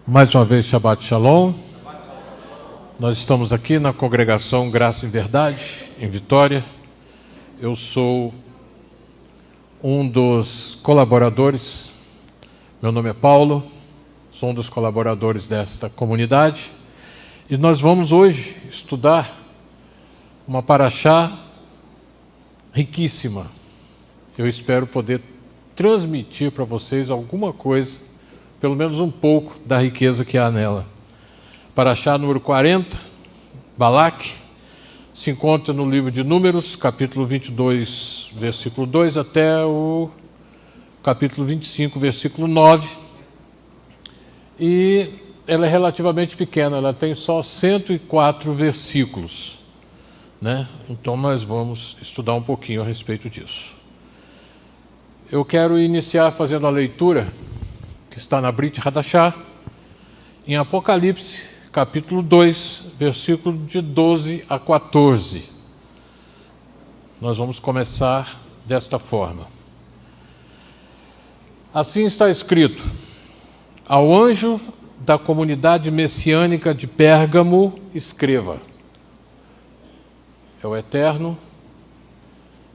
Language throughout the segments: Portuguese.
Mais uma vez, Shabbat Shalom. Nós estamos aqui na congregação Graça e Verdade, em Vitória. Eu sou um dos colaboradores. Meu nome é Paulo, sou um dos colaboradores desta comunidade. E nós vamos hoje estudar uma paraxá riquíssima. Eu espero poder transmitir para vocês alguma coisa, pelo menos um pouco da riqueza que há nela. Paraxá número 40, Balaque, se encontra no livro de Números, capítulo 22, versículo 2, até o capítulo 25, versículo 9. E ela é relativamente pequena, ela tem só 104 versículos, né? Então nós vamos estudar um pouquinho a respeito disso. Eu quero iniciar fazendo a leitura que está na Brit Hadashah, em Apocalipse, capítulo 2, versículo de 12 a 14. Nós vamos começar desta forma. Assim está escrito: ao anjo da comunidade messiânica de Pérgamo, escreva. É o Eterno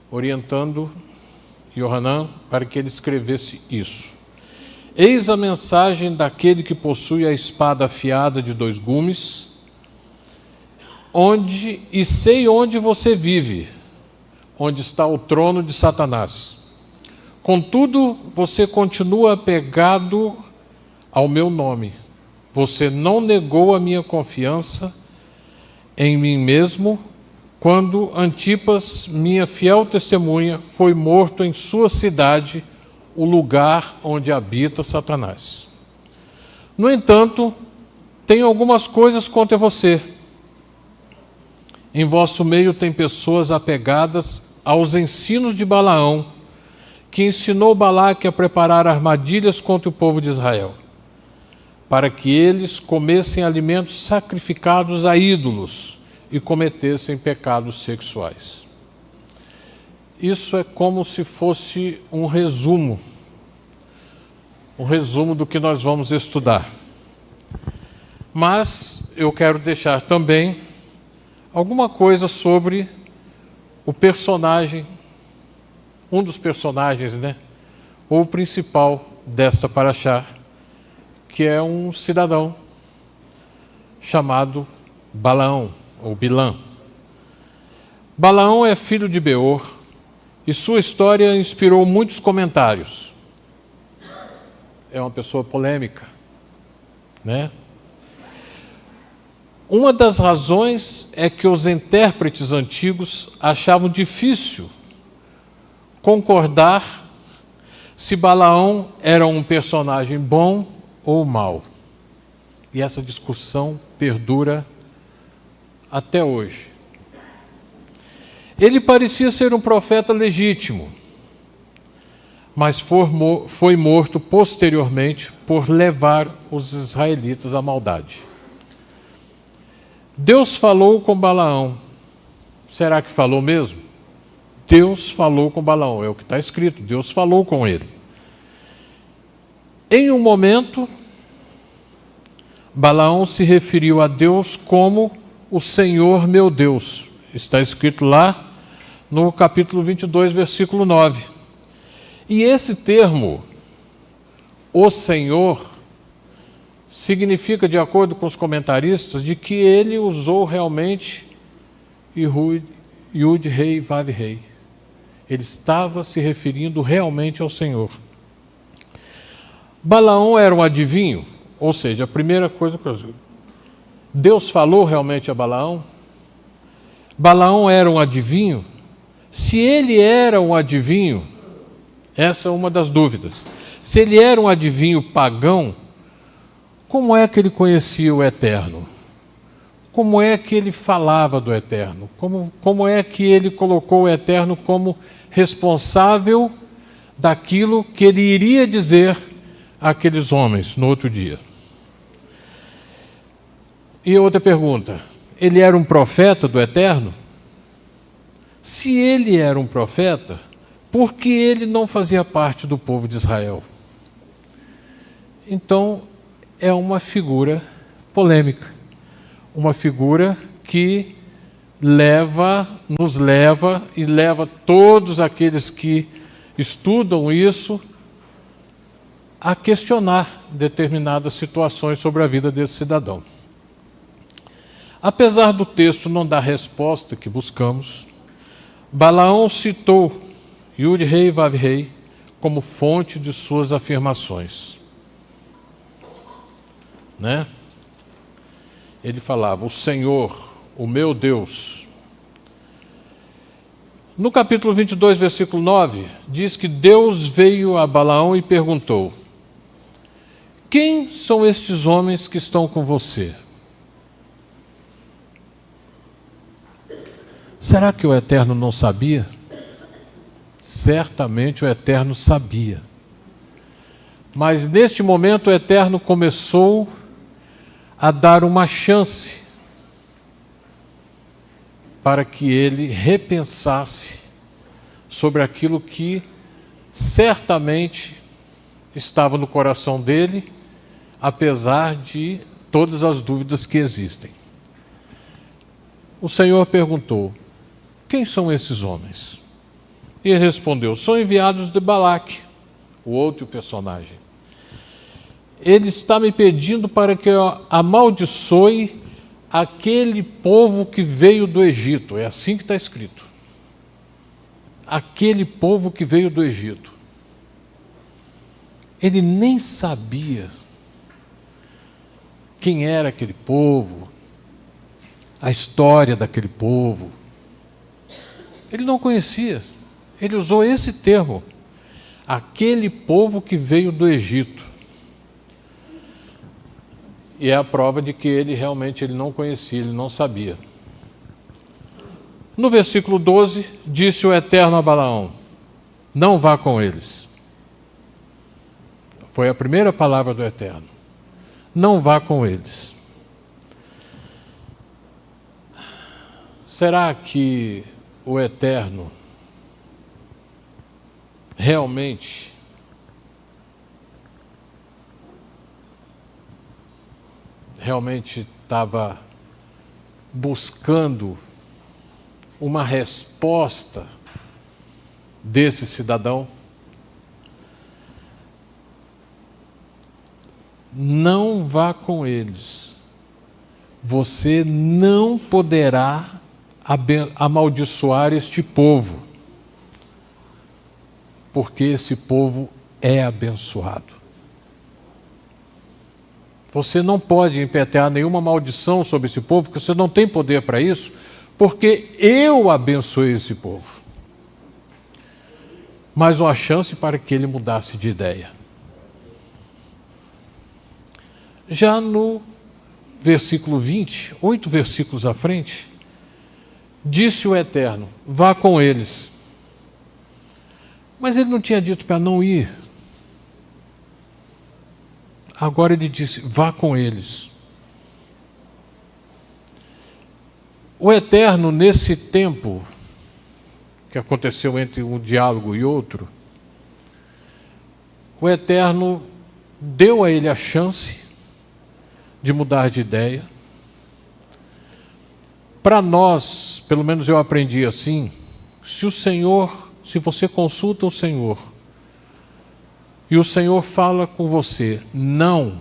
orientando Yohanan para que ele escrevesse isso. Eis a mensagem daquele que possui a espada afiada de 2 gumes, e sei onde você vive, onde está o trono de Satanás. Contudo, você continua apegado ao meu nome. Você não negou a minha confiança em mim mesmo, quando Antipas, minha fiel testemunha, foi morto em sua cidade, o lugar onde habita Satanás. No entanto, tenho algumas coisas contra você. Em vosso meio tem pessoas apegadas aos ensinos de Balaão, que ensinou Balaque a preparar armadilhas contra o povo de Israel, para que eles comessem alimentos sacrificados a ídolos e cometessem pecados sexuais. Isso é como se fosse um resumo do que nós vamos estudar. Mas eu quero deixar também alguma coisa sobre o personagem, um dos personagens, né? Ou o principal desta paraxá, que é um cidadão chamado Balaão, ou Bilã. Balaão é filho de Beor, e sua história inspirou muitos comentários. É uma pessoa polêmica, né? Uma das razões é que os intérpretes antigos achavam difícil concordar se Balaão era um personagem bom ou mau. E essa discussão perdura até hoje. Ele parecia ser um profeta legítimo, mas foi morto posteriormente por levar os israelitas à maldade. Deus falou com Balaão. Será que falou mesmo? Deus falou com Balaão, é o que está escrito, Deus falou com ele. Em um momento, Balaão se referiu a Deus como o Senhor meu Deus. Está escrito lá no capítulo 22, versículo 9. E esse termo, o Senhor, significa, de acordo com os comentaristas, de que ele usou realmente Yud, Rei, Vav, Rei. Ele estava se referindo realmente ao Senhor. Balaão era um adivinho, ou seja, a primeira coisa que Deus falou realmente a Balaão. Balaão era um adivinho. Se ele era um adivinho, essa é uma das dúvidas. Se ele era um adivinho pagão, como é que ele conhecia o Eterno? Como é que ele falava do Eterno? Como é que ele colocou o Eterno como responsável daquilo que ele iria dizer àqueles homens no outro dia? E outra pergunta: ele era um profeta do Eterno? Se ele era um profeta, por que ele não fazia parte do povo de Israel? Então, é uma figura polêmica, uma figura que nos leva e leva todos aqueles que estudam isso a questionar determinadas situações sobre a vida desse cidadão. Apesar do texto não dar a resposta que buscamos, Balaão citou Yud-Rei e Vav-Rei como fonte de suas afirmações. Né? Ele falava, o Senhor, o meu Deus. No capítulo 22, versículo 9, diz que Deus veio a Balaão e perguntou, quem são estes homens que estão com você? Será que o Eterno não sabia? Certamente o Eterno sabia. Mas neste momento o Eterno começou a dar uma chance para que ele repensasse sobre aquilo que certamente estava no coração dele, apesar de todas as dúvidas que existem. O Senhor perguntou, quem são esses homens? E ele respondeu, são enviados de Balaque, o outro personagem. Ele está me pedindo para que eu amaldiçoe aquele povo que veio do Egito. É assim que está escrito. Aquele povo que veio do Egito. Ele nem sabia quem era aquele povo, a história daquele povo. Ele não conhecia. Ele usou esse termo, aquele povo que veio do Egito. E é a prova de que ele realmente não conhecia, ele não sabia. No versículo 12, disse o Eterno a Balaão, não vá com eles. Foi a primeira palavra do Eterno. Não vá com eles. Será que o Eterno realmente estava buscando uma resposta desse cidadão? Não vá com eles. Você não poderá amaldiçoar este povo, porque esse povo é abençoado. Você não pode impetrar nenhuma maldição sobre esse povo, porque você não tem poder para isso, porque eu abençoei esse povo. Mais uma chance para que ele mudasse de ideia. Já no versículo 20, 8 versículos à frente, disse o Eterno, vá com eles. Mas ele não tinha dito para não ir. Agora ele disse, vá com eles. O Eterno, nesse tempo que aconteceu entre um diálogo e outro, o Eterno deu a ele a chance de mudar de ideia. Para nós, pelo menos eu aprendi assim, se você consulta o Senhor, e o Senhor fala com você, não.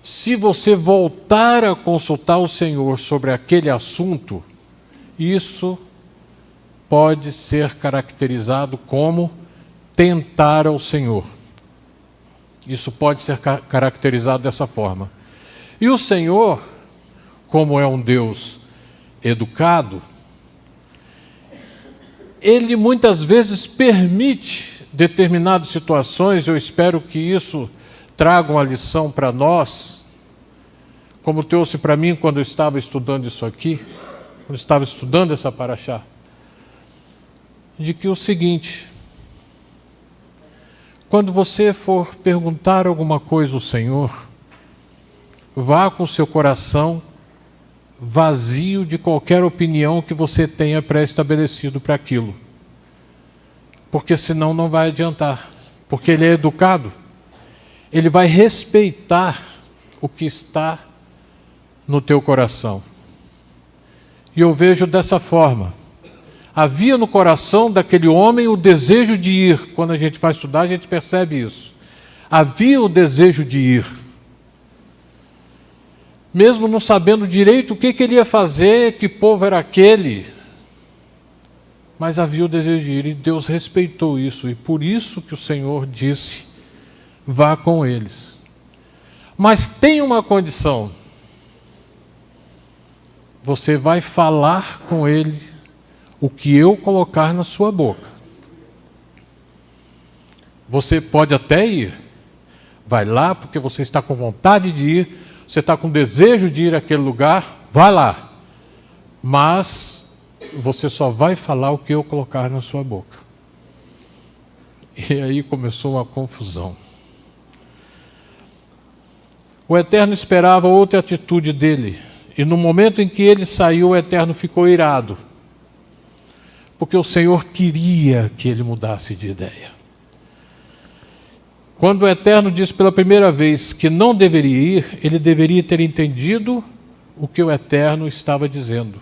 Se você voltar a consultar o Senhor sobre aquele assunto, isso pode ser caracterizado como tentar ao Senhor. Isso pode ser caracterizado dessa forma. E o Senhor, como é um Deus educado, Ele muitas vezes permite determinadas situações, eu espero que isso traga uma lição para nós, como trouxe para mim quando eu estava estudando isso aqui, quando eu estava estudando essa paraxá, de que o seguinte, quando você for perguntar alguma coisa ao Senhor, vá com o seu coração vazio de qualquer opinião que você tenha pré-estabelecido para aquilo. Porque senão não vai adiantar. Porque ele é educado. Ele vai respeitar o que está no teu coração. E eu vejo dessa forma. Havia no coração daquele homem o desejo de ir. Quando a gente vai estudar, a gente percebe isso. Havia o desejo de ir. Mesmo não sabendo direito o que ele ia fazer, que povo era aquele. Mas havia o desejo de ir, e Deus respeitou isso. E por isso que o Senhor disse, vá com eles. Mas tem uma condição. Você vai falar com ele o que eu colocar na sua boca. Você pode até ir. Vai lá porque você está com vontade de ir, você está com desejo de ir àquele lugar, vai lá. Mas você só vai falar o que eu colocar na sua boca. E aí começou uma confusão. O Eterno esperava outra atitude dele. E no momento em que ele saiu, o Eterno ficou irado. Porque o Senhor queria que ele mudasse de ideia. Quando o Eterno disse pela primeira vez que não deveria ir, ele deveria ter entendido o que o Eterno estava dizendo.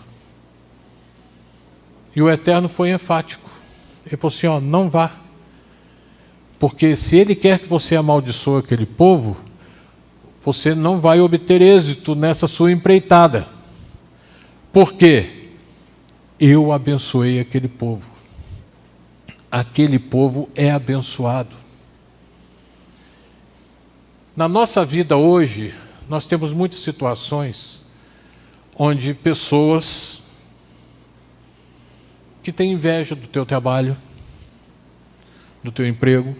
E o Eterno foi enfático. Ele falou assim, não vá. Porque se ele quer que você amaldiçoe aquele povo, você não vai obter êxito nessa sua empreitada. Por quê? Eu abençoei aquele povo. Aquele povo é abençoado. Na nossa vida hoje, nós temos muitas situações onde pessoas que têm inveja do teu trabalho, do teu emprego,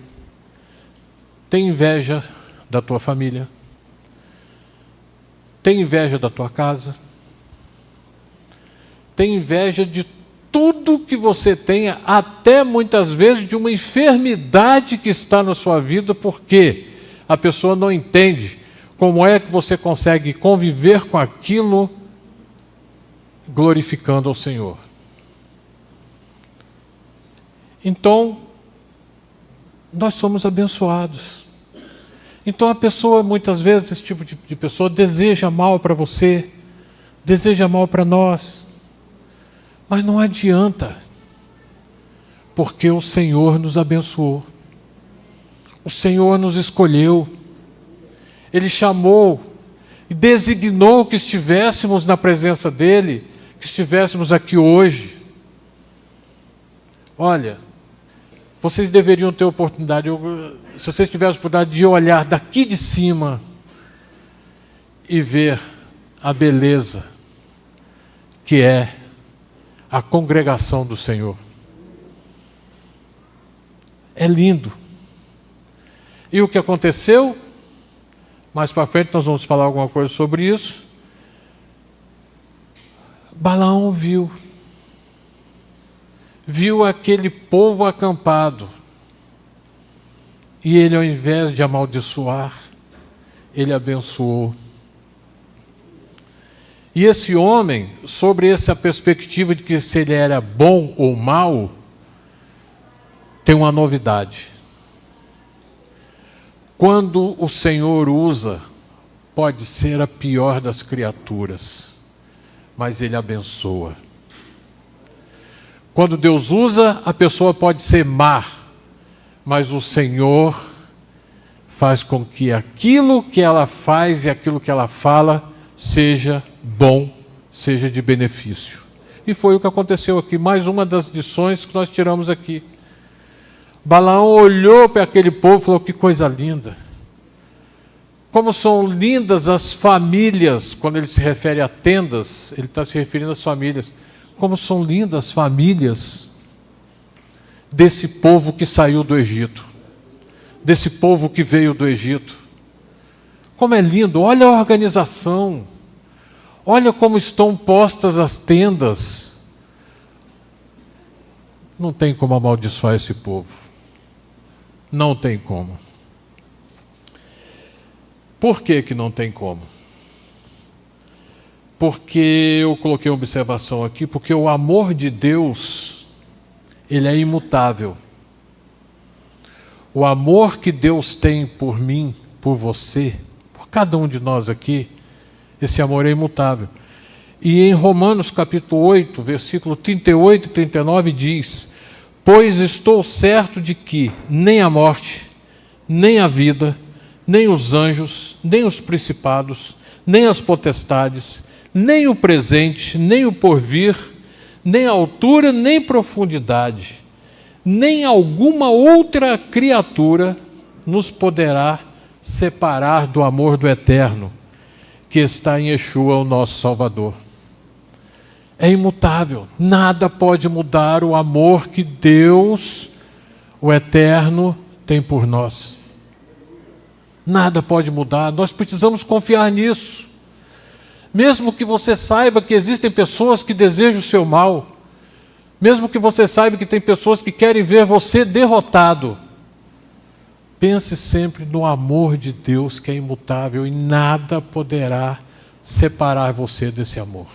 têm inveja da tua família, têm inveja da tua casa, tem inveja de tudo que você tenha, até muitas vezes de uma enfermidade que está na sua vida, porque a pessoa não entende como é que você consegue conviver com aquilo glorificando ao Senhor. Então, nós somos abençoados. Então a pessoa, muitas vezes, esse tipo de pessoa deseja mal para você, deseja mal para nós. Mas não adianta, porque o Senhor nos abençoou. O Senhor nos escolheu. Ele chamou e designou que estivéssemos na presença dEle, que estivéssemos aqui hoje. Olha, vocês deveriam ter oportunidade, se vocês tiverem a oportunidade de olhar daqui de cima e ver a beleza que é a congregação do Senhor. É lindo. E o que aconteceu? Mais para frente nós vamos falar alguma coisa sobre isso. Balaão viu aquele povo acampado. E ele, ao invés de amaldiçoar, ele abençoou. E esse homem, sobre essa perspectiva de que se ele era bom ou mau, tem uma novidade. Quando o Senhor usa, pode ser a pior das criaturas, mas Ele abençoa. Quando Deus usa, a pessoa pode ser má, mas o Senhor faz com que aquilo que ela faz e aquilo que ela fala seja bom, seja de benefício. E foi o que aconteceu aqui, mais uma das lições que nós tiramos aqui. Balaão olhou para aquele povo e falou, que coisa linda. Como são lindas as famílias, quando ele se refere a tendas, ele está se referindo às famílias. Como são lindas as famílias desse povo que saiu do Egito, desse povo que veio do Egito. Como é lindo, olha a organização, olha como estão postas as tendas. Não tem como amaldiçoar esse povo. Não tem como. Por que que não tem como? Porque eu coloquei uma observação aqui, porque o amor de Deus, ele é imutável. O amor que Deus tem por mim, por você, por cada um de nós aqui, esse amor é imutável. E em Romanos capítulo 8, versículo 38 e 39 diz: pois estou certo de que nem a morte, nem a vida, nem os anjos, nem os principados, nem as potestades, nem o presente, nem o porvir, nem altura, nem profundidade, nem alguma outra criatura nos poderá separar do amor do Eterno, que está em Yeshua, o nosso Salvador. É imutável, nada pode mudar o amor que Deus, o Eterno, tem por nós. Nada pode mudar, nós precisamos confiar nisso. Mesmo que você saiba que existem pessoas que desejam o seu mal, mesmo que você saiba que tem pessoas que querem ver você derrotado, pense sempre no amor de Deus que é imutável e nada poderá separar você desse amor.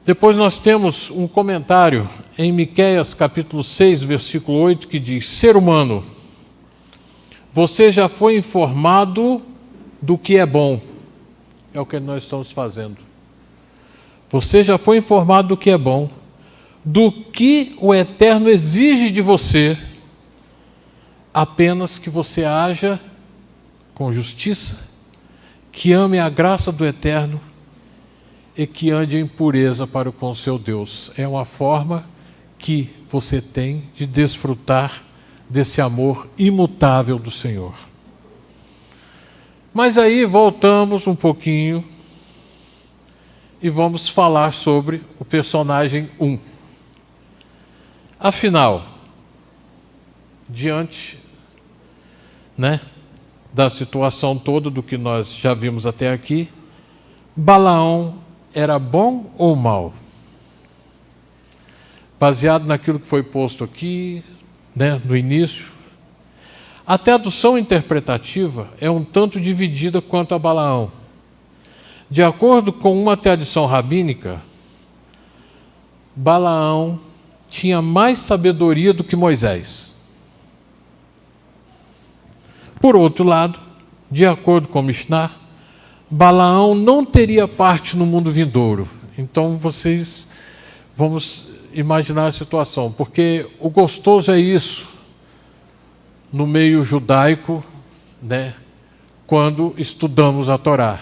Depois nós temos um comentário em Miqueias capítulo 6, versículo 8, que diz: ser humano, você já foi informado do que é bom. É o que nós estamos fazendo. Você já foi informado do que é bom, do que o Eterno exige de você, apenas que você haja com justiça, que ame a graça do Eterno e que ande em pureza para com o seu Deus. É uma forma que você tem de desfrutar desse amor imutável do Senhor. Mas aí voltamos um pouquinho e vamos falar sobre o personagem 1. Afinal, diante, da situação toda do que nós já vimos até aqui, Balaão era bom ou mau? Baseado naquilo que foi posto aqui, no início, a tradução interpretativa é um tanto dividida quanto a Balaão. De acordo com uma tradição rabínica, Balaão tinha mais sabedoria do que Moisés. Por outro lado, de acordo com Mishnah, Balaão não teria parte no mundo vindouro. Então vamos imaginar a situação, porque o gostoso é isso no meio judaico, quando estudamos a Torá.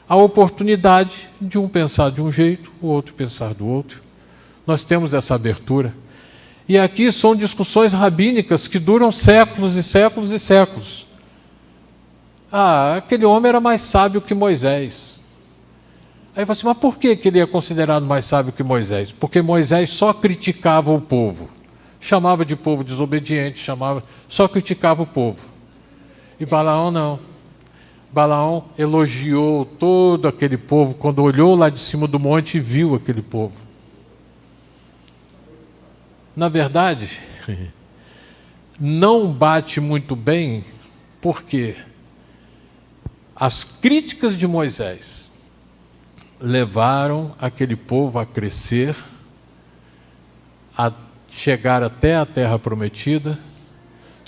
A oportunidade de um pensar de um jeito, o outro pensar do outro. Nós temos essa abertura. E aqui são discussões rabínicas que duram séculos e séculos e séculos. Aquele homem era mais sábio que Moisés. Aí você, mas por que ele é considerado mais sábio que Moisés? Porque Moisés só criticava o povo. Chamava de povo desobediente, só criticava o povo. E Balaão não. Balaão elogiou todo aquele povo quando olhou lá de cima do monte e viu aquele povo. Na verdade, não bate muito bem, porque as críticas de Moisés levaram aquele povo a crescer, a chegar até a terra prometida,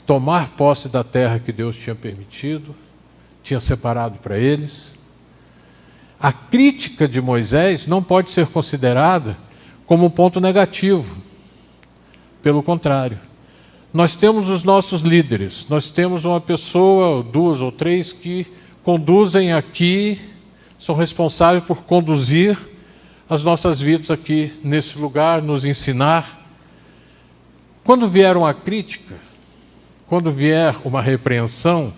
tomar posse da terra que Deus tinha permitido, tinha separado para eles. A crítica de Moisés não pode ser considerada como um ponto negativo. Pelo contrário, nós temos os nossos líderes, nós temos uma pessoa, 2 ou 3 que conduzem aqui, são responsáveis por conduzir as nossas vidas aqui nesse lugar, nos ensinar. Quando vier uma crítica, quando vier uma repreensão,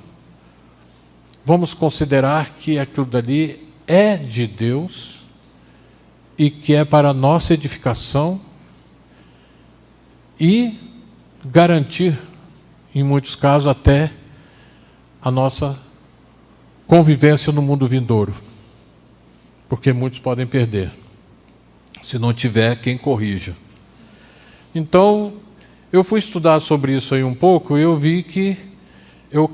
vamos considerar que aquilo dali é de Deus e que é para a nossa edificação e garantir, em muitos casos, até a nossa convivência no mundo vindouro. Porque muitos podem perder, se não tiver quem corrija. Então, eu fui estudar sobre isso aí um pouco e eu vi que eu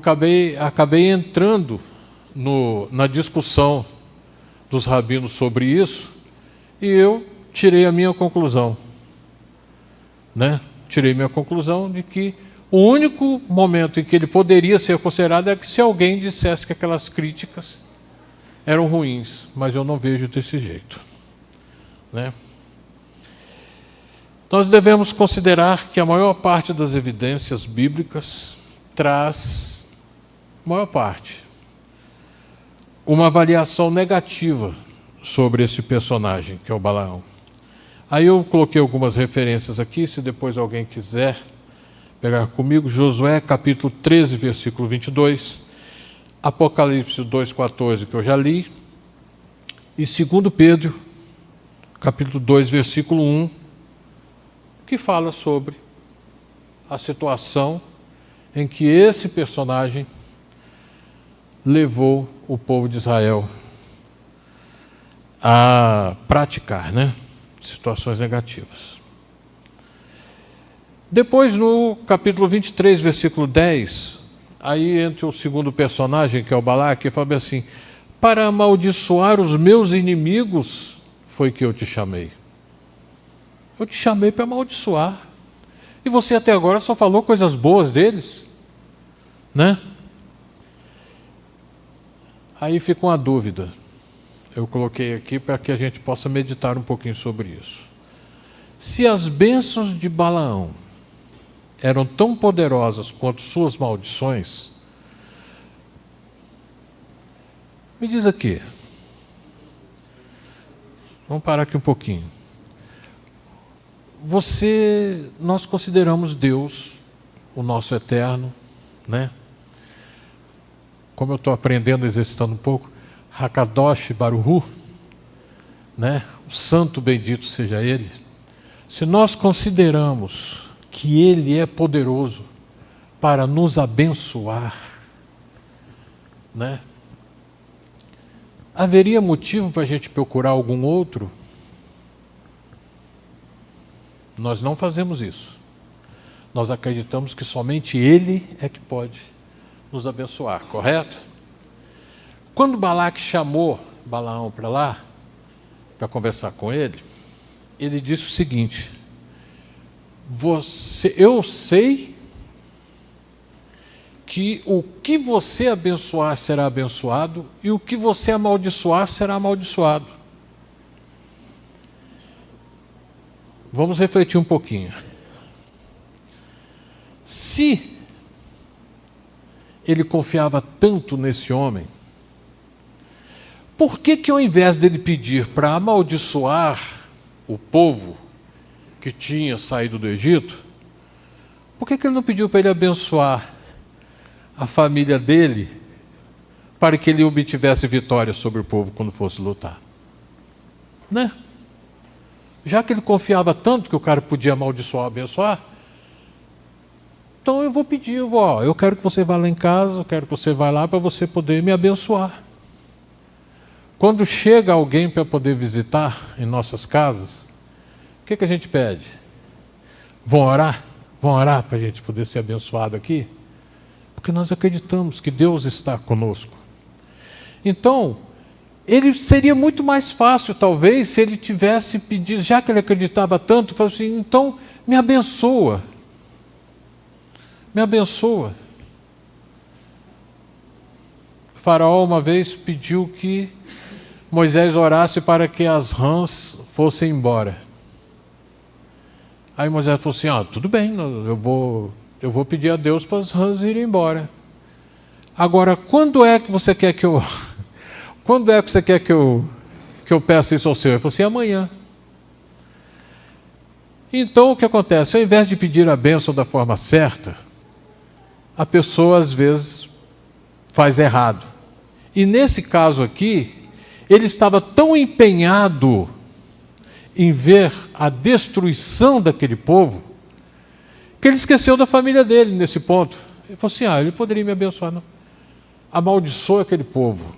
acabei entrando na discussão dos rabinos sobre isso e eu tirei a minha conclusão. Tirei minha conclusão de que O único momento em que ele poderia ser considerado é que se alguém dissesse que aquelas críticas eram ruins, mas eu não vejo desse jeito, né? Nós devemos considerar que a maior parte das evidências bíblicas traz, maior parte, uma avaliação negativa sobre esse personagem, que é o Balaão. Aí eu coloquei algumas referências aqui, se depois alguém quiser pegar comigo. Josué, capítulo 13, versículo 22, Apocalipse 2,14, que eu já li, e 2 Pedro, capítulo 2, versículo 1, que fala sobre a situação em que esse personagem levou o povo de Israel a praticar, né, situações negativas. Depois, no capítulo 23, versículo 10, aí entra o segundo personagem, que é o Balaque, e fala assim: para amaldiçoar os meus inimigos foi que eu te chamei. Eu te chamei para amaldiçoar. E você até agora só falou coisas boas deles, né? Aí fica uma dúvida. Eu coloquei aqui para que a gente possa meditar um pouquinho sobre isso. Se as bênçãos de Balaão eram tão poderosas quanto suas maldições, me diz aqui. Vamos parar aqui um pouquinho. Nós consideramos Deus, o nosso eterno, né? Como eu estou aprendendo, exercitando um pouco, Hakadosh Baruhu, né? O santo bendito seja Ele. Se nós consideramos que Ele é poderoso para nos abençoar, né? Haveria motivo para a gente procurar algum outro? Nós não fazemos isso. Nós acreditamos que somente Ele é que pode nos abençoar, correto? Quando Balaque chamou Balaão para lá, para conversar com ele, ele disse o seguinte: eu sei que o que você abençoar será abençoado e o que você amaldiçoar será amaldiçoado. Vamos refletir um pouquinho. Se ele confiava tanto nesse homem, por que ao invés dele pedir para amaldiçoar o povo que tinha saído do Egito, por que ele não pediu para ele abençoar a família dele para que ele obtivesse vitória sobre o povo quando fosse lutar? Né? Já que ele confiava tanto que o cara podia amaldiçoar, abençoar, então eu vou pedir, eu quero que você vá lá em casa, eu quero que você vá lá para você poder me abençoar. Quando chega alguém para poder visitar em nossas casas, o que a gente pede? Vão orar? Vão orar para a gente poder ser abençoado aqui? Porque nós acreditamos que Deus está conosco. Então, ele seria muito mais fácil, talvez, se ele tivesse pedido, já que ele acreditava tanto, falou assim: então me abençoa. Me abençoa. O faraó uma vez pediu que Moisés orasse para que as rãs fossem embora. Aí Moisés falou assim: tudo bem, eu vou pedir a Deus para as rãs irem embora. Agora, quando é que você quer que eu peça isso ao Senhor? Ele falou assim: amanhã. Então o que acontece? Ao invés de pedir a bênção da forma certa, a pessoa às vezes faz errado. E nesse caso aqui, ele estava tão empenhado em ver a destruição daquele povo, que ele esqueceu da família dele nesse ponto. Ele falou assim: ele poderia me abençoar, não. Amaldiçoa aquele povo.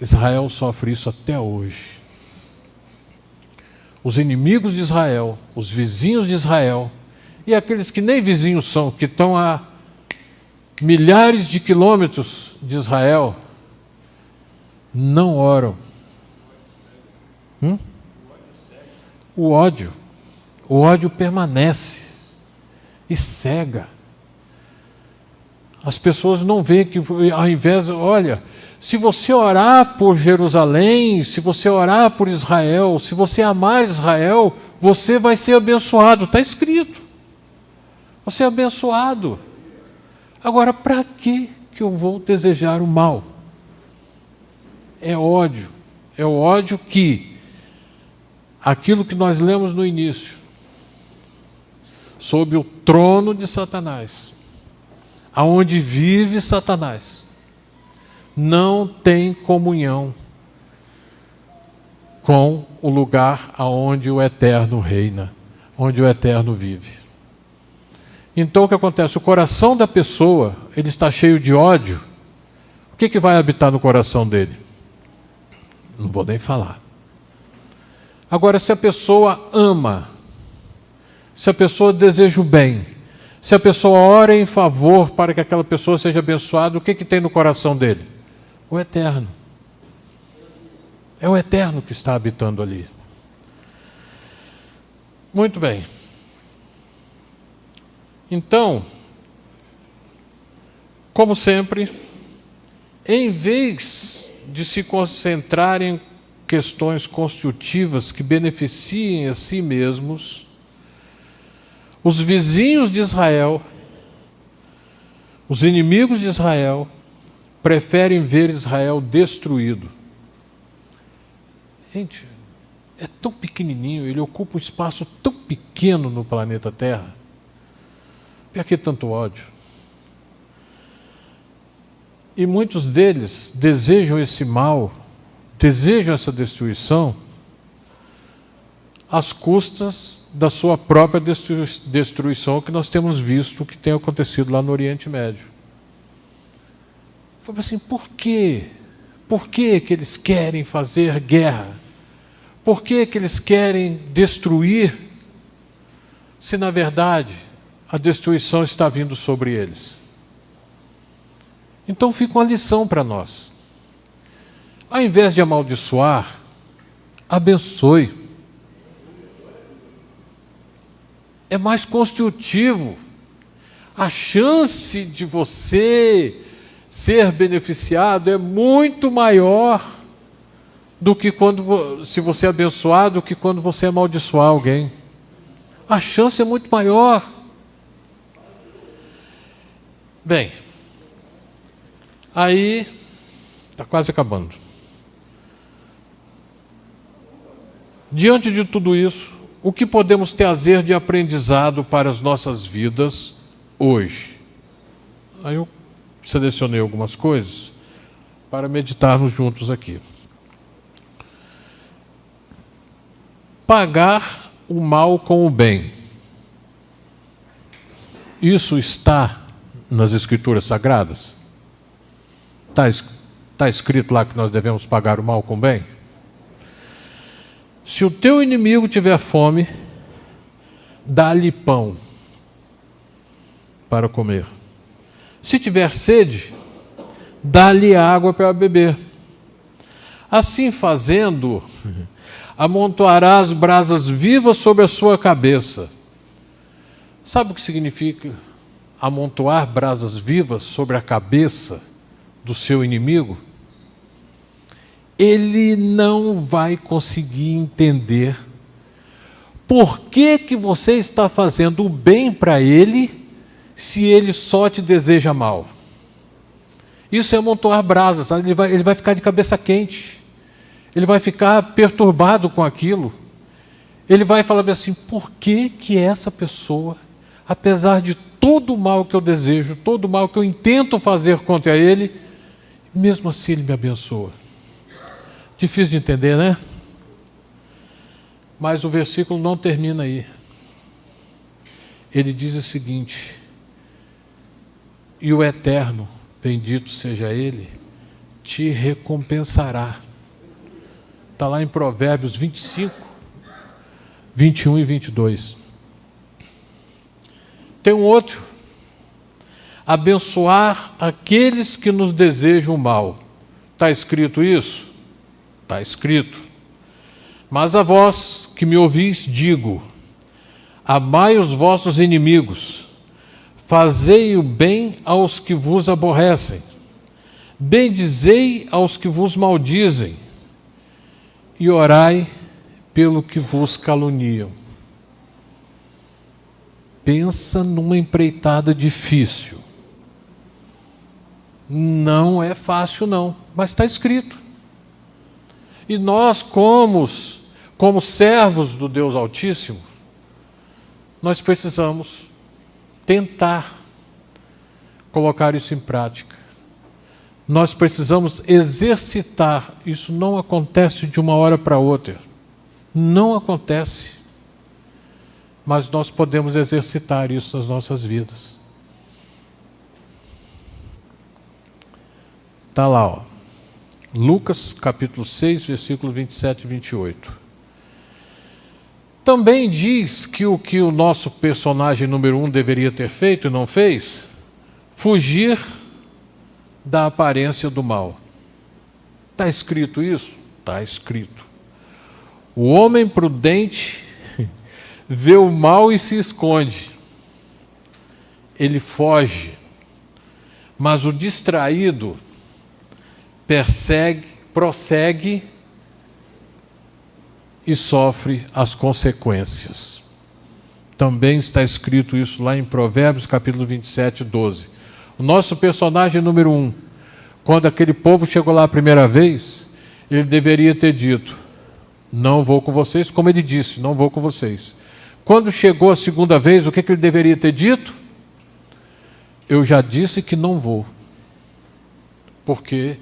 Israel sofre isso até hoje. Os inimigos de Israel, os vizinhos de Israel, e aqueles que nem vizinhos são, que estão a milhares de quilômetros de Israel, não oram. O ódio permanece. e cega. As pessoas não veem que, ao invés, olha, se você orar por Jerusalém, se você orar por Israel, se você amar Israel, você vai ser abençoado. Está escrito. Você é abençoado. Agora, para que eu vou desejar o mal? É ódio. É o ódio que, aquilo que nós lemos no início, sob o trono de Satanás, aonde vive Satanás, não tem comunhão com o lugar aonde o Eterno reina, onde o Eterno vive. Então o que acontece? O coração da pessoa, ele está cheio de ódio. O que vai habitar no coração dele? Não vou nem falar. Agora, se a pessoa ama, se a pessoa deseja o bem, se a pessoa ora em favor para que aquela pessoa seja abençoada, o que tem no coração dele? O Eterno. É o Eterno que está habitando ali. Muito bem. Então, como sempre, em vez de se concentrar em questões construtivas que beneficiem a si mesmos, os vizinhos de Israel, os inimigos de Israel, preferem ver Israel destruído. Gente, é tão pequenininho, ele ocupa um espaço tão pequeno no planeta Terra. Por que tanto ódio? E muitos deles desejam esse mal, desejam essa destruição, às custas da sua própria destruição, que nós temos visto que tem acontecido lá no Oriente Médio. Foi assim, por quê? Por que eles querem fazer guerra? Por que eles querem destruir, se na verdade a destruição está vindo sobre eles? Então fica uma lição para nós. Ao invés de amaldiçoar, abençoe. É mais construtivo. A chance de você ser beneficiado é muito maior do que se você é abençoado, do que quando você amaldiçoar alguém. A chance é muito maior. Bem, aí está quase acabando. Diante de tudo isso, o que podemos trazer de aprendizado para as nossas vidas hoje? Aí eu selecionei algumas coisas para meditarmos juntos aqui. Pagar o mal com o bem. Isso está nas Escrituras Sagradas? Está escrito lá que nós devemos pagar o mal com o bem? Se o teu inimigo tiver fome, dá-lhe pão para comer. Se tiver sede, dá-lhe água para beber. Assim fazendo, amontoarás brasas vivas sobre a sua cabeça. Sabe o que significa amontoar brasas vivas sobre a cabeça do seu inimigo? Ele não vai conseguir entender por que você está fazendo o bem para ele se ele só te deseja mal. Isso é amontoar brasas, ele vai ficar de cabeça quente, ele vai ficar perturbado com aquilo, ele vai falar assim, por que essa pessoa, apesar de todo o mal que eu desejo, todo o mal que eu intento fazer contra ele, mesmo assim ele me abençoa. Difícil de entender, né? Mas o versículo não termina aí. Ele diz o seguinte: e o Eterno, bendito seja Ele, te recompensará. Está lá em Provérbios 25, 21 e 22. Tem um outro. Abençoar aqueles que nos desejam mal. Está escrito isso? Está escrito. Mas a vós que me ouvis, digo: amai os vossos inimigos, fazei o bem aos que vos aborrecem, bendizei aos que vos maldizem, e orai pelo que vos caluniam. Pensa numa empreitada difícil. Não é fácil não, mas está escrito. E nós, como servos do Deus Altíssimo, nós precisamos tentar colocar isso em prática. Nós precisamos exercitar. Isso não acontece de uma hora para outra. Não acontece. Mas nós podemos exercitar isso nas nossas vidas. Está lá, ó. Lucas capítulo 6, versículo 27 e 28. Também diz que o nosso personagem número 1 deveria ter feito e não fez: fugir da aparência do mal. Está escrito isso? Está escrito. O homem prudente vê o mal e se esconde. Ele foge. Mas o distraído prossegue e sofre as consequências. Também está escrito isso lá em Provérbios, capítulo 27, 12. O nosso personagem número 1, quando aquele povo chegou lá a primeira vez, ele deveria ter dito: não vou com vocês, como ele disse, não vou com vocês. Quando chegou a segunda vez, o que ele deveria ter dito? Eu já disse que não vou, porque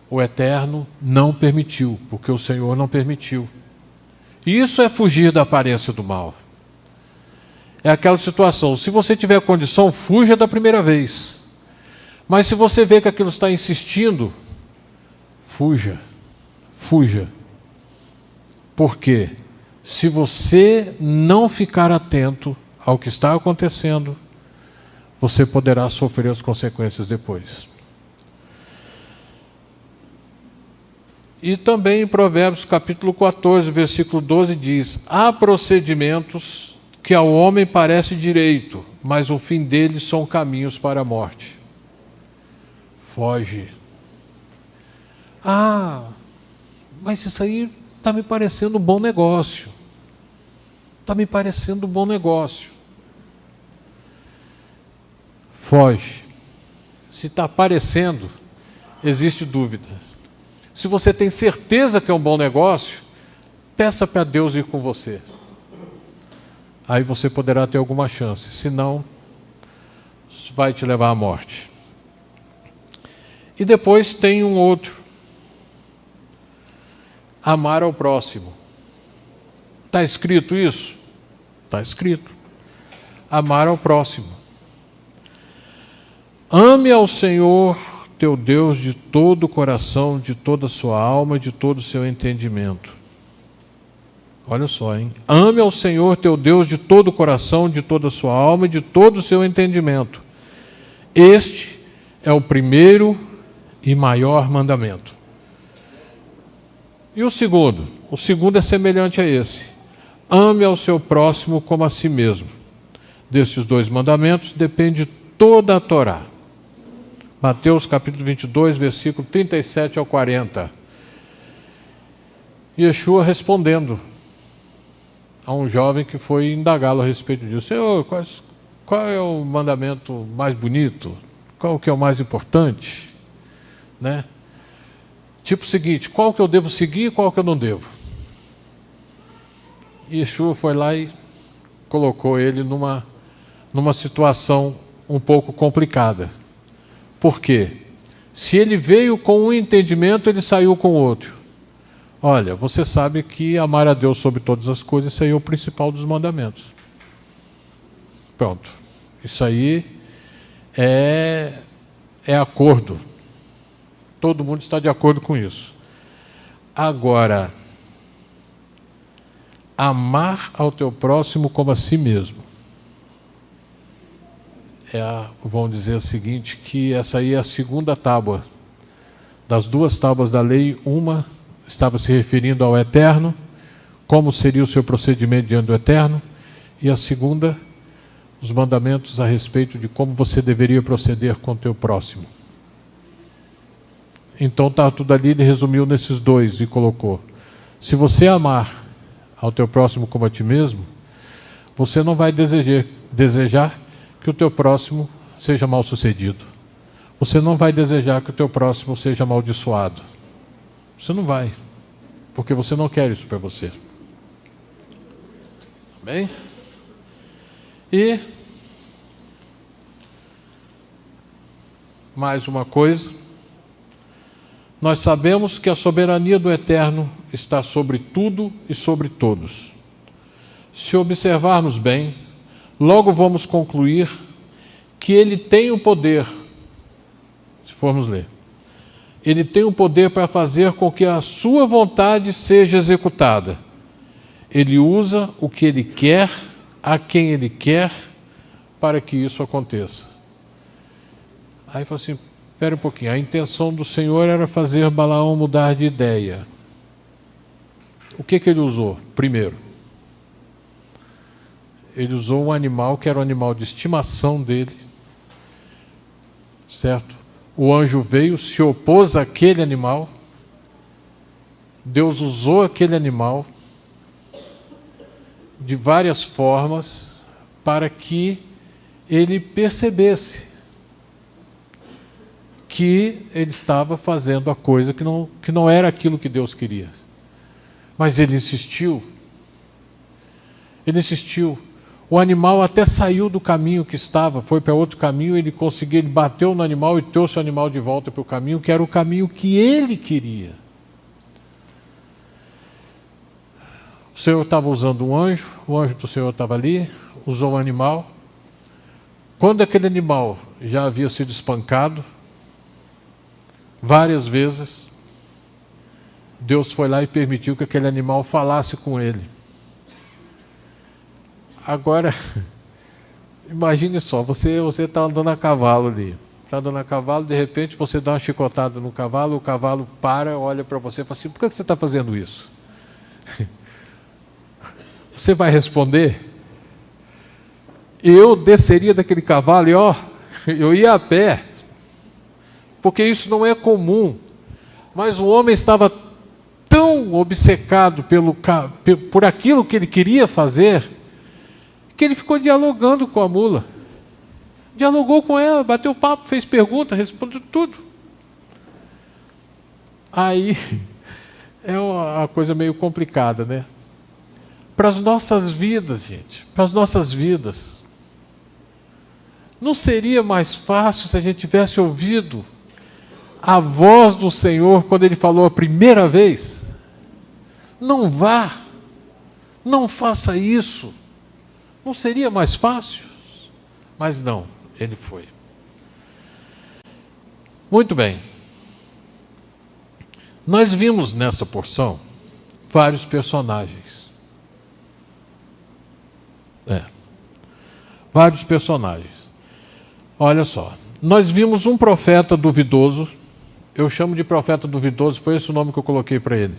o Eterno não permitiu, porque o Senhor não permitiu. Isso é fugir da aparência do mal. É aquela situação: se você tiver condição, fuja da primeira vez. Mas se você vê que aquilo está insistindo, fuja. Por quê? Se você não ficar atento ao que está acontecendo, você poderá sofrer as consequências depois. E também em Provérbios capítulo 14, versículo 12 diz: há procedimentos que ao homem parece direito, mas o fim deles são caminhos para a morte. Foge. Mas isso aí está me parecendo um bom negócio. Está me parecendo um bom negócio. Foge. Se está parecendo, existe dúvida. Se você tem certeza que é um bom negócio, peça para Deus ir com você. Aí você poderá ter alguma chance. Senão, vai te levar à morte. E depois tem um outro: amar ao próximo. Está escrito isso? Está escrito. Amar ao próximo. Ame ao Senhor teu Deus de todo o coração, de toda a sua alma e de todo o seu entendimento. Olha só, hein? Ame ao Senhor teu Deus de todo o coração, de toda a sua alma e de todo o seu entendimento. Este é o primeiro e maior mandamento. E o segundo? O segundo é semelhante a esse: ame ao seu próximo como a si mesmo. Destes dois mandamentos depende toda a Torá. Mateus capítulo 22, versículo 37 ao 40. Yeshua respondendo a um jovem que foi indagá-lo a respeito disso: Senhor, qual é o mandamento mais bonito? Qual que é o mais importante? Né? Tipo o seguinte: qual que eu devo seguir e qual que eu não devo? Yeshua foi lá e colocou ele numa situação um pouco complicada. Por quê? Se ele veio com um entendimento, ele saiu com outro. Olha, você sabe que amar a Deus sobre todas as coisas, isso aí é o principal dos mandamentos. Pronto. Isso aí é acordo. Todo mundo está de acordo com isso. Agora, amar ao teu próximo como a si mesmo. Vão dizer o seguinte, que essa aí é a segunda tábua. Das duas tábuas da lei, uma estava se referindo ao Eterno, como seria o seu procedimento diante do Eterno, e a segunda, os mandamentos a respeito de como você deveria proceder com o teu próximo. Então está tudo ali, ele resumiu nesses dois e colocou: se você amar ao teu próximo como a ti mesmo, você não vai desejar que o teu próximo seja mal sucedido. Você não vai desejar que o teu próximo seja amaldiçoado. Você não vai, porque você não quer isso para você. Amém? E mais uma coisa, nós sabemos que a soberania do Eterno está sobre tudo e sobre todos. Se observarmos bem, logo vamos concluir que Ele tem o poder, se formos ler, Ele tem o poder para fazer com que a sua vontade seja executada. Ele usa o que Ele quer, a quem Ele quer, para que isso aconteça. Aí fala assim, espera um pouquinho, a intenção do Senhor era fazer Balaão mudar de ideia. O que Ele usou? Primeiro, Ele usou um animal que era um animal de estimação dele, certo? O anjo veio, se opôs àquele animal, Deus usou aquele animal de várias formas para que ele percebesse que ele estava fazendo a coisa que não era aquilo que Deus queria. Mas ele insistiu. Ele insistiu. O animal até saiu do caminho que estava, foi para outro caminho, ele bateu no animal e trouxe o animal de volta para o caminho, que era o caminho que ele queria. O Senhor estava usando um anjo, o anjo do Senhor estava ali, usou o animal. Quando aquele animal já havia sido espancado várias vezes, Deus foi lá e permitiu que aquele animal falasse com ele. Agora, imagine só, você está andando a cavalo ali. Está andando a cavalo, de repente você dá uma chicotada no cavalo, o cavalo para, olha para você e fala assim, por que você está fazendo isso? Você vai responder? Eu desceria daquele cavalo e eu ia a pé, porque isso não é comum. Mas o homem estava tão obcecado por aquilo que ele queria fazer, que ele ficou dialogando com a mula. Dialogou com ela, bateu papo, fez pergunta, respondeu tudo. Aí é uma coisa meio complicada, né? Para as nossas vidas, gente, para as nossas vidas, não seria mais fácil se a gente tivesse ouvido a voz do Senhor quando Ele falou a primeira vez? Não vá, não faça isso. Não seria mais fácil? Mas não, Ele foi. Muito bem. Nós vimos nessa porção vários personagens. Vários personagens. Olha só, nós vimos um profeta duvidoso, eu chamo de profeta duvidoso, foi esse o nome que eu coloquei para ele.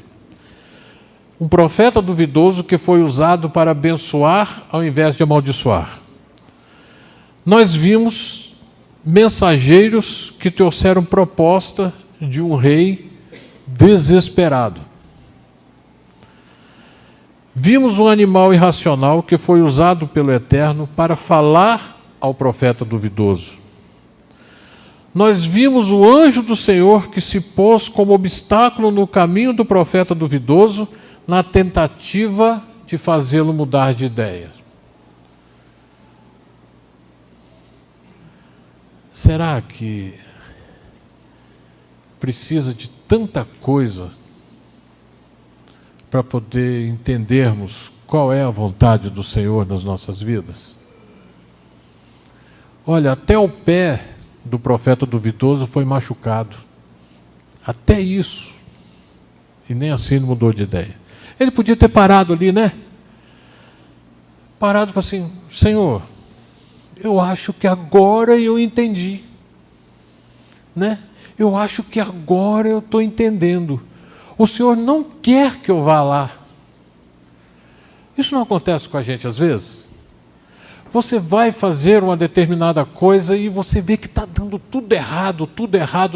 Um profeta duvidoso que foi usado para abençoar ao invés de amaldiçoar. Nós vimos mensageiros que trouxeram proposta de um rei desesperado. Vimos um animal irracional que foi usado pelo Eterno para falar ao profeta duvidoso. Nós vimos o anjo do Senhor que se pôs como obstáculo no caminho do profeta duvidoso na tentativa de fazê-lo mudar de ideia. Será que precisa de tanta coisa para poder entendermos qual é a vontade do Senhor nas nossas vidas? Olha, até o pé do profeta duvidoso foi machucado. Até isso. E nem assim ele mudou de ideia. Ele podia ter parado ali, né? Parado e falou assim, Senhor, eu acho que agora eu entendi. Né? Eu acho que agora eu estou entendendo. O Senhor não quer que eu vá lá. Isso não acontece com a gente às vezes? Você vai fazer uma determinada coisa e você vê que está dando tudo errado,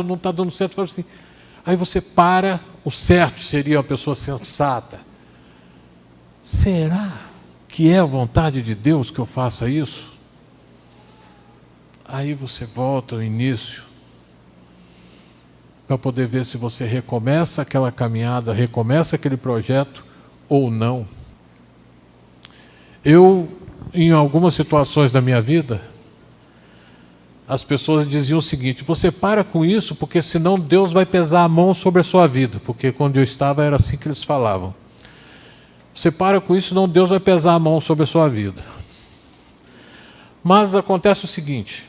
não está dando certo. Fala assim, aí você para, o certo seria uma pessoa sensata. Será que é a vontade de Deus que eu faça isso? Aí você volta ao início, para poder ver se você recomeça aquela caminhada, recomeça aquele projeto ou não. Em algumas situações da minha vida, as pessoas diziam o seguinte: você para com isso, porque senão Deus vai pesar a mão sobre a sua vida. Porque quando eu estava era assim que eles falavam. Você para com isso, senão Deus vai pesar a mão sobre a sua vida. Mas acontece o seguinte: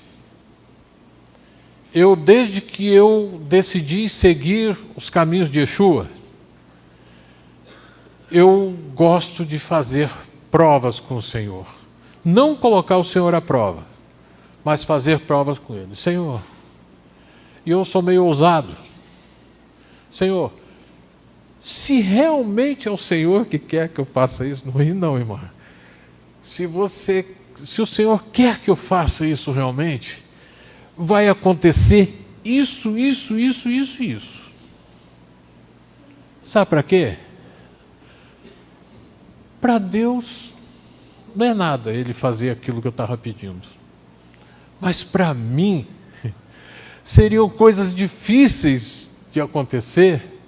desde que eu decidi seguir os caminhos de Yeshua, eu gosto de fazer provas com o Senhor. Não colocar o Senhor à prova, mas fazer provas com Ele. Senhor, e eu sou meio ousado. Senhor, se realmente é o Senhor que quer que eu faça isso, não, irmã. Se o Senhor quer que eu faça isso realmente, vai acontecer isso. Sabe para quê? Para Deus não é nada Ele fazer aquilo que eu estava pedindo. Mas para mim, seriam coisas difíceis de acontecer,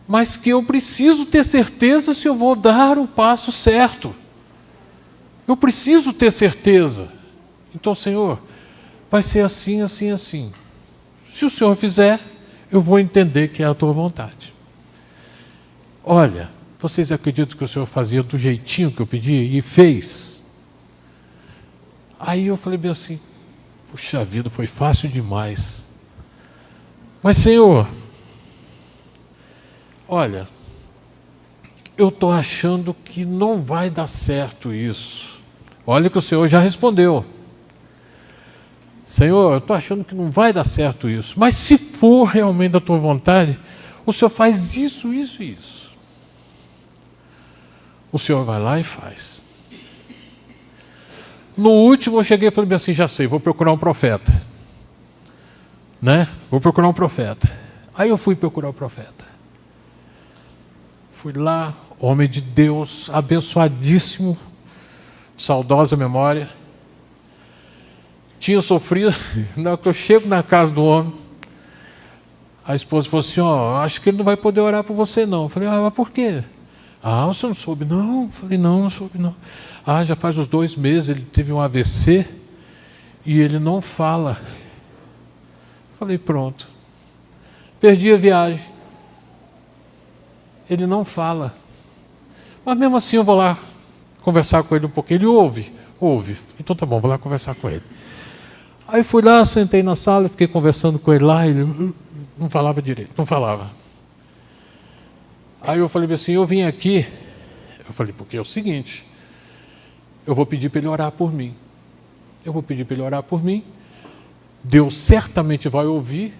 mas que eu preciso ter certeza se eu vou dar o passo certo. Eu preciso ter certeza. Então, Senhor, vai ser assim. Se o Senhor fizer, eu vou entender que é a tua vontade. Olha, vocês acreditam que o Senhor fazia do jeitinho que eu pedi e fez? Aí eu falei bem assim, puxa vida, foi fácil demais. Mas Senhor, olha, eu estou achando que não vai dar certo isso. Olha que o Senhor já respondeu. Senhor, eu estou achando que não vai dar certo isso. Mas se for realmente da tua vontade, o Senhor faz isso. O Senhor vai lá e faz. No último eu cheguei e falei assim, já sei, vou procurar um profeta. Vou procurar um profeta. Aí eu fui procurar o profeta. Fui lá, homem de Deus, abençoadíssimo, saudosa memória. Tinha sofrido, na hora que eu chego na casa do homem, a esposa falou assim, acho que ele não vai poder orar por você não. Eu falei, mas por quê? Você não soube não? Eu falei, não soube não. Já faz uns 2 meses, ele teve um AVC e ele não fala. Eu falei, pronto. Perdi a viagem. Ele não fala. Mas mesmo assim eu vou lá conversar com ele um pouquinho. Ele ouve. Então tá bom, vou lá conversar com ele. Aí fui lá, sentei na sala, fiquei conversando com ele lá, ele não falava direito, não falava. Aí eu falei assim, eu vim aqui, eu falei, porque é o seguinte, eu vou pedir para ele orar por mim. Deus certamente vai ouvir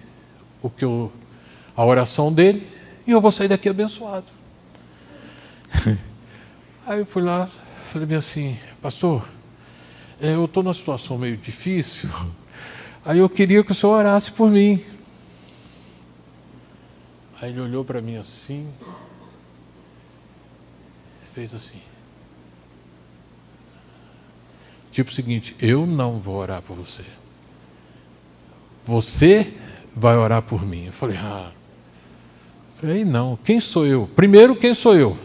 a oração dele e eu vou sair daqui abençoado. Aí eu fui lá, falei bem assim, pastor, eu estou numa situação meio difícil, aí eu queria que o senhor orasse por mim. Aí ele olhou para mim assim, fez assim. Tipo o seguinte, eu não vou orar por você. Você vai orar por mim. Eu falei, não, quem sou eu? Primeiro, quem sou eu?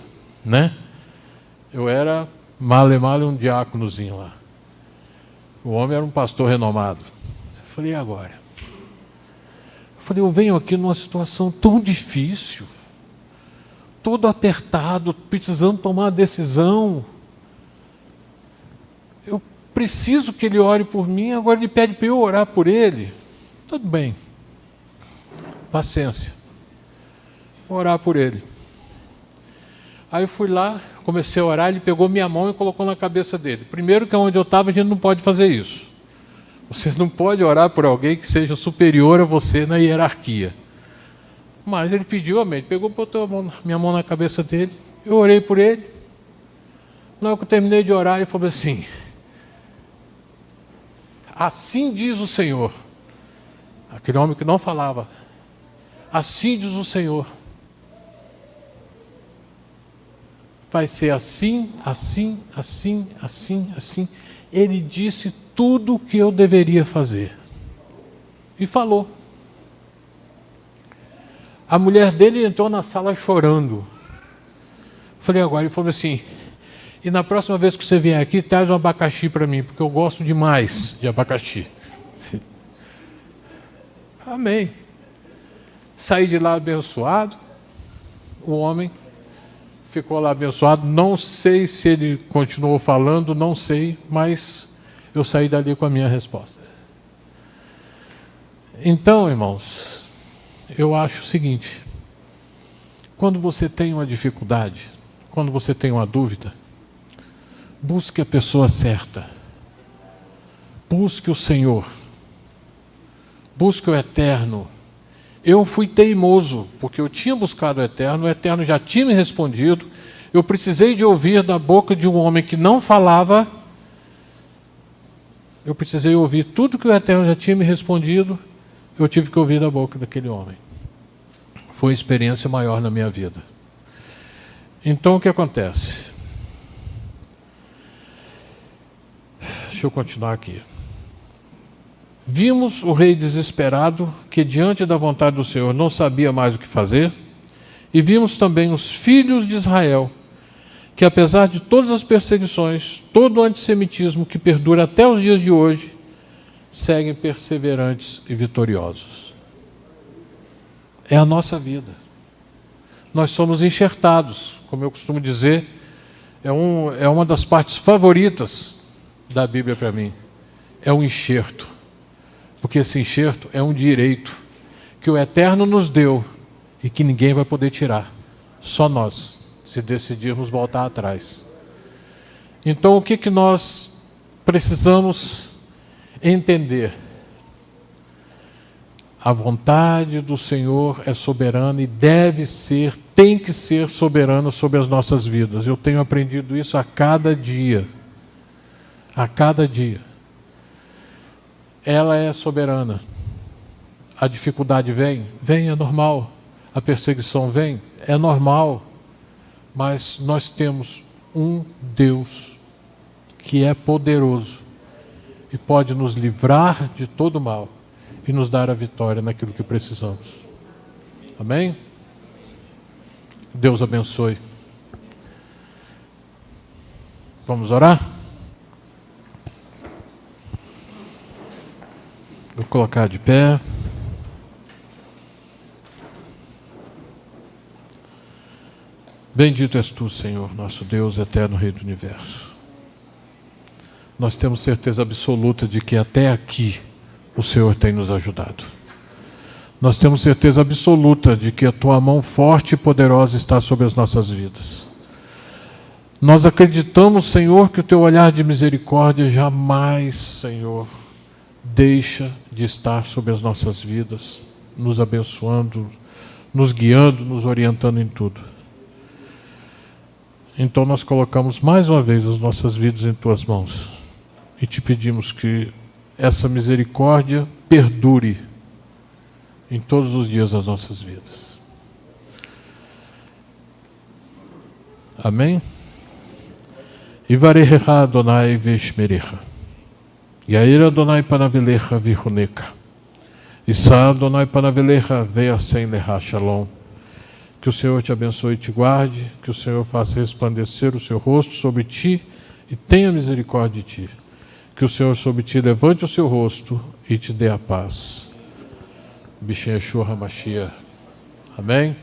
Eu era male um diáconozinho lá. O homem era um pastor renomado. Eu falei, e agora? Eu falei, eu venho aqui numa situação tão difícil, todo apertado, precisando tomar uma decisão. Eu preciso que ele ore por mim, agora ele pede para eu orar por ele. Tudo bem. Paciência. Vou orar por ele. Aí eu fui lá, comecei a orar, ele pegou minha mão e colocou na cabeça dele. Primeiro que onde eu estava a gente não pode fazer isso. Você não pode orar por alguém que seja superior a você na hierarquia. Mas ele pediu amém. Ele pegou e botou minha mão na cabeça dele. Eu orei por ele. Na hora que eu terminei de orar, ele falou assim, assim diz o Senhor. Aquele homem que não falava. Assim diz o Senhor. Vai ser assim, assim, assim, assim, assim. Ele disse tudo o que eu deveria fazer. E falou. A mulher dele entrou na sala chorando. Falei agora, ele falou assim, e na próxima vez que você vier aqui, traz um abacaxi para mim, porque eu gosto demais de abacaxi. Amém. Saí de lá abençoado. O homem ficou lá abençoado. Não sei se ele continuou falando, não sei, mas eu saí dali com a minha resposta. Então, irmãos, eu acho o seguinte: quando você tem uma dificuldade, quando você tem uma dúvida, busque a pessoa certa. Busque o Senhor. Busque o Eterno. Eu fui teimoso, porque eu tinha buscado o Eterno já tinha me respondido, eu precisei de ouvir da boca de um homem que não falava, eu precisei ouvir tudo que o Eterno já tinha me respondido, eu tive que ouvir da boca daquele homem. Foi uma experiência maior na minha vida. Então o que acontece? Deixa eu continuar aqui. Vimos o rei desesperado, que diante da vontade do Senhor não sabia mais o que fazer, e vimos também os filhos de Israel, que apesar de todas as perseguições, todo o antissemitismo que perdura até os dias de hoje, seguem perseverantes e vitoriosos. É a nossa vida. Nós somos enxertados, como eu costumo dizer, é uma das partes favoritas da Bíblia para mim, é o enxerto. Porque esse enxerto é um direito que o Eterno nos deu e que ninguém vai poder tirar. Só nós, se decidirmos voltar atrás. Então o que nós precisamos entender? A vontade do Senhor é soberana e deve ser, tem que ser soberana sobre as nossas vidas. Eu tenho aprendido isso a cada dia. A cada dia. Ela é soberana. A dificuldade vem? Vem, é normal. A perseguição vem? É normal. Mas nós temos um Deus que é poderoso e pode nos livrar de todo mal e nos dar a vitória naquilo que precisamos. Amém? Deus abençoe. Vamos orar? Vou colocar de pé. Bendito és tu, Senhor, nosso Deus, eterno Rei do Universo. Nós temos certeza absoluta de que até aqui o Senhor tem nos ajudado. Nós temos certeza absoluta de que a tua mão forte e poderosa está sobre as nossas vidas. Nós acreditamos, Senhor, que o teu olhar de misericórdia jamais, Senhor, deixa de estar sobre as nossas vidas, nos abençoando, nos guiando, nos orientando em tudo. Então nós colocamos mais uma vez as nossas vidas em tuas mãos e te pedimos que essa misericórdia perdure em todos os dias das nossas vidas. Amém? Ivarecha Adonai veshmerecha. Yair Adonai panavelecha vihunecha. Issa Adonai panavelecha ve'asem lecha shalom. Que o Senhor te abençoe e te guarde, que o Senhor faça resplandecer o seu rosto sobre ti e tenha misericórdia de ti. Que o Senhor sobre ti levante o seu rosto e te dê a paz. B'Shem Yeshua HaMashiach. Amém?